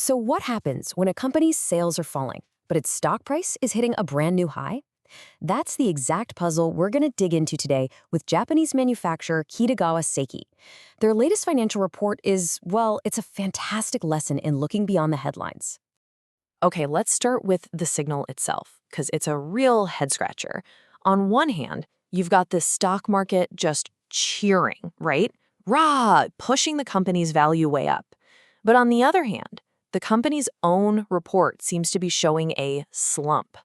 So what happens when a company's sales are falling, but its stock price is hitting a brand new high? That's the exact puzzle we're going to dig into today with Japanese manufacturer Kitagawa Seiki. Their latest financial report is, well, it's a fantastic lesson in looking beyond the headlines. Okay, let's start with the signal itself, because it's a real head-scratcher. On one hand, you've got the stock market just cheering, right? Rah, pushing the company's value way up. But on the other hand, the company's own report seems to be showing a slump.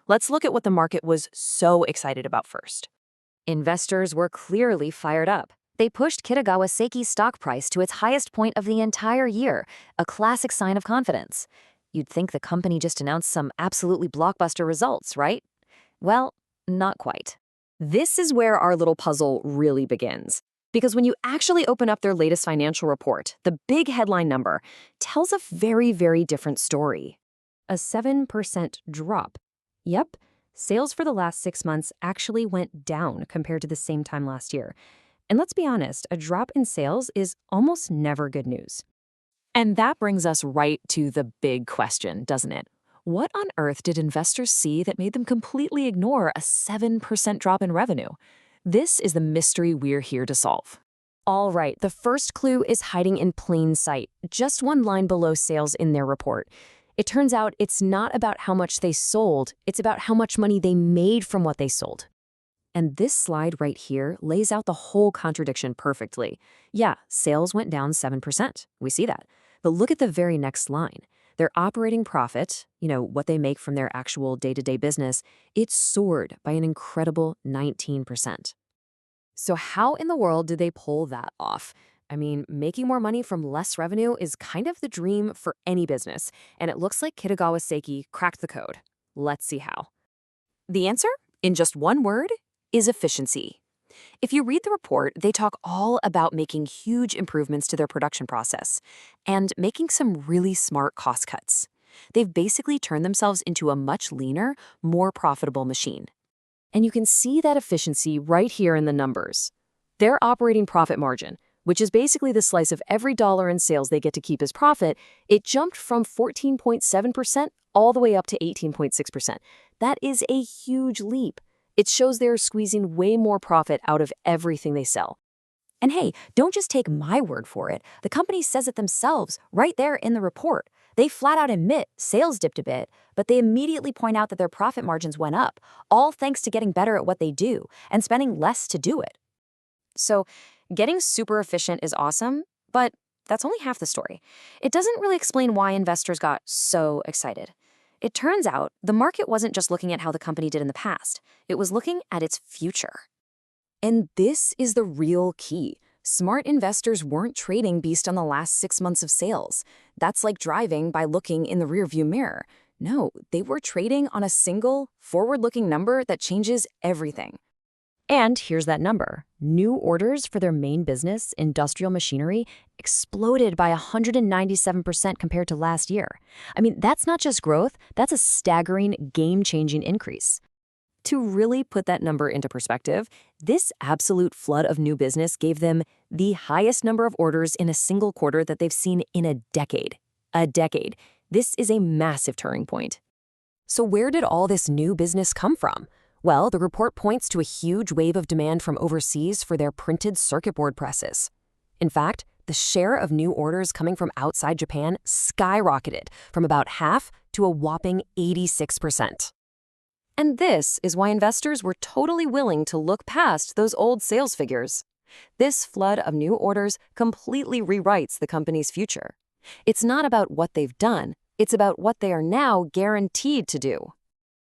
Let's look at what the market was so excited about first. Investors were clearly fired up. They pushed Kitagawa Seiki's stock price to its highest point of the entire year, a classic sign of confidence. You'd think the company just announced some absolutely blockbuster results, right? Well, not quite. This is where our little puzzle really begins. Because when you actually open up their latest financial report, the big headline number tells a very, very different story. A 7% drop. Yep, sales for the last 6 months actually went down compared to the same time last year. And let's be honest, a drop in sales is almost never good news. And that brings us right to the big question, doesn't it? What on earth did investors see that made them completely ignore a 7% drop in revenue? This is the mystery we're here to solve. All right, the first clue is hiding in plain sight, just one line below sales in their report. It turns out it's not about how much they sold, it's about how much money they made from what they sold. And this slide right here lays out the whole contradiction perfectly. Yeah, sales went down 7%. We see that. But look at the very next line. Their operating profit, what they make from their actual day-to-day business, it soared by an incredible 19%. So how in the world did they pull that off? I mean, making more money from less revenue is kind of the dream for any business, and it looks like Kitagawa Seiki cracked the code. Let's see how. The answer, in just one word, is efficiency. If you read the report, they talk all about making huge improvements to their production process and making some really smart cost cuts. They've basically turned themselves into a much leaner, more profitable machine. And you can see that efficiency right here in the numbers. Their operating profit margin, which is basically the slice of every dollar in sales they get to keep as profit, it jumped from 14.7% all the way up to 18.6%. That is a huge leap. It shows they're squeezing way more profit out of everything they sell. And hey, don't just take my word for it. The company says it themselves right there in the report. They flat out admit sales dipped a bit, but they immediately point out that their profit margins went up, all thanks to getting better at what they do and spending less to do it. So, getting super efficient is awesome, but that's only half the story. It doesn't really explain why investors got so excited. It turns out the market wasn't just looking at how the company did in the past. It was looking at its future. And this is the real key. Smart investors weren't trading based on the last 6 months of sales. That's like driving by looking in the rearview mirror. No, they were trading on a single, forward-looking number that changes everything. And here's that number. New orders for their main business, industrial machinery, exploded by 197% compared to last year. I mean, that's not just growth, that's a staggering, game-changing increase. To really put that number into perspective, this absolute flood of new business gave them the highest number of orders in a single quarter that they've seen in a decade. A decade. This is a massive turning point. So where did all this new business come from? Well, the report points to a huge wave of demand from overseas for their printed circuit board presses. In fact, the share of new orders coming from outside Japan skyrocketed from about half to a whopping 86%. And this is why investors were totally willing to look past those old sales figures. This flood of new orders completely rewrites the company's future. It's not about what they've done, it's about what they are now guaranteed to do.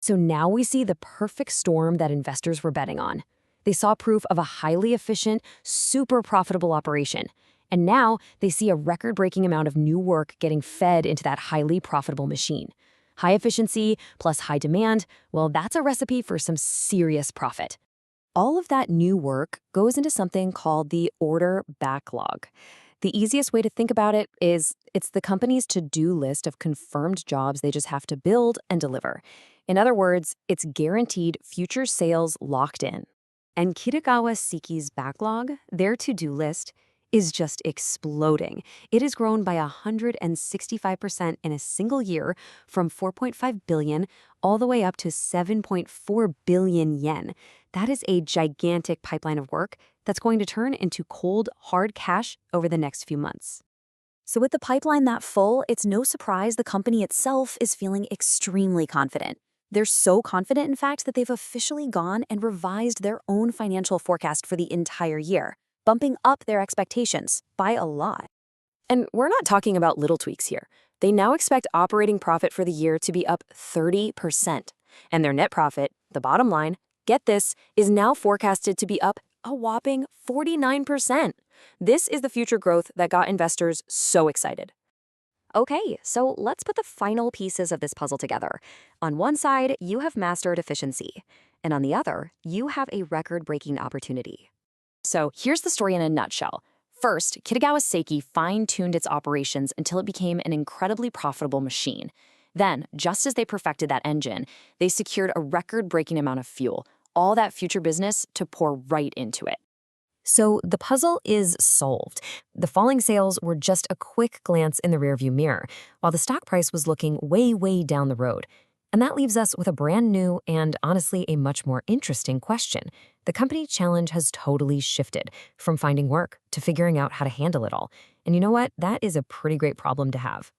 So now we see the perfect storm that investors were betting on. They saw proof of a highly efficient, super profitable operation. And now they see a record-breaking amount of new work getting fed into that highly profitable machine. High efficiency plus high demand, well, that's a recipe for some serious profit. All of that new work goes into something called the order backlog. The easiest way to think about it is it's the company's to-do list of confirmed jobs they just have to build and deliver. In other words, it's guaranteed future sales locked in. And Kitagawa Seiki's backlog, their to-do list, is just exploding. It has grown by 165% in a single year from 4.5 billion all the way up to 7.4 billion yen. That is a gigantic pipeline of work that's going to turn into cold, hard cash over the next few months. So with the pipeline that full, it's no surprise the company itself is feeling extremely confident. They're so confident, in fact, that they've officially gone and revised their own financial forecast for the entire year, bumping up their expectations by a lot. And we're not talking about little tweaks here. They now expect operating profit for the year to be up 30%. And their net profit, the bottom line, get this, is now forecasted to be up a whopping 49%. This is the future growth that got investors so excited. Okay, so let's put the final pieces of this puzzle together. On one side, you have mastered efficiency, and on the other, you have a record-breaking opportunity. So here's the story in a nutshell. First, Kitagawa Seiki fine-tuned its operations until it became an incredibly profitable machine. Then, just as they perfected that engine, they secured a record-breaking amount of fuel, all that future business to pour right into it. So the puzzle is solved. The falling sales were just a quick glance in the rearview mirror, while the stock price was looking way, way down the road. And that leaves us with a brand new and honestly a much more interesting question. The company challenge has totally shifted from finding work to figuring out how to handle it all. And you know what? That is a pretty great problem to have.